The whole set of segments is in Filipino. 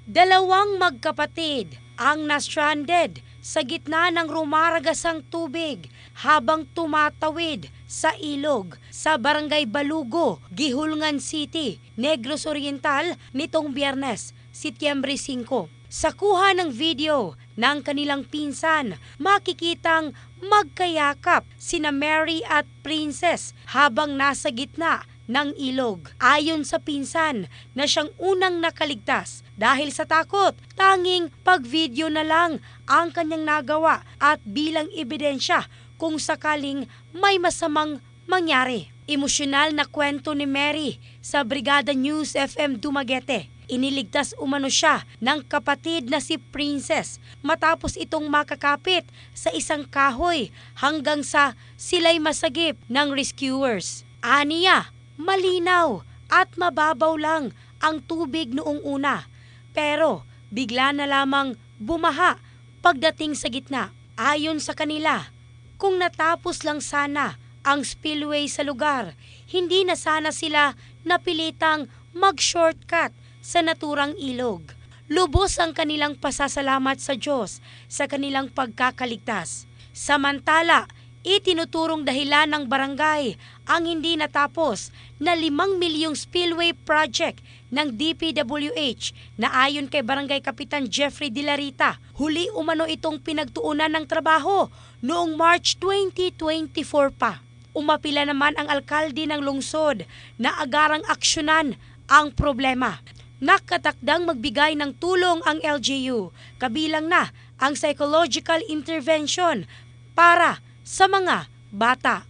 Dalawang magkapatid ang na-stranded sa gitna ng rumaragasang tubig habang tumatawid sa ilog sa Barangay Balugo, Gihulngan City, Negros Oriental nitong Biyernes, Setyembre 5. Sa kuha ng video ng kanilang pinsan, makikitang magkayakap sina Mary at Princess habang nasa gitna ng ilog. Ayon sa pinsan na siyang unang nakaligtas dahil sa takot, tanging pag-video na lang ang kanyang nagawa at bilang ebidensya kung sakaling may masamang mangyari. Emosyonal na kwento ni Mary sa Brigada News FM Dumaguete. Iniligtas umano siya ng kapatid na si Princess matapos itong makakapit sa isang kahoy hanggang sa sila'y masagip ng rescuers. Aniya, malinaw at mababaw lang ang tubig noong una, pero bigla na lamang bumaha pagdating sa gitna. Ayon sa kanila, kung natapos lang sana ang spillway sa lugar, hindi na sana sila napilitang mag-shortcut sa naturang ilog. Lubos ang kanilang pasasalamat sa Diyos sa kanilang pagkakaligtas. Samantala, itinuturong dahilan ng barangay ang hindi natapos na 5 milyong spillway project ng DPWH na ayon kay Barangay Kapitan Jeffrey De La Rita, huli umano itong pinagtuunan ng trabaho noong March 2024 pa. Umapila naman ang alkalde ng lungsod na agarang aksyonan ang problema. Nakatakdang magbigay ng tulong ang LGU, kabilang na ang psychological intervention para sa mga bata.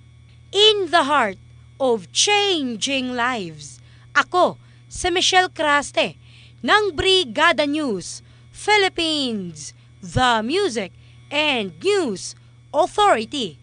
In the heart of changing lives, ako si Michelle Craste ng Brigada News Philippines, the Music and News Authority.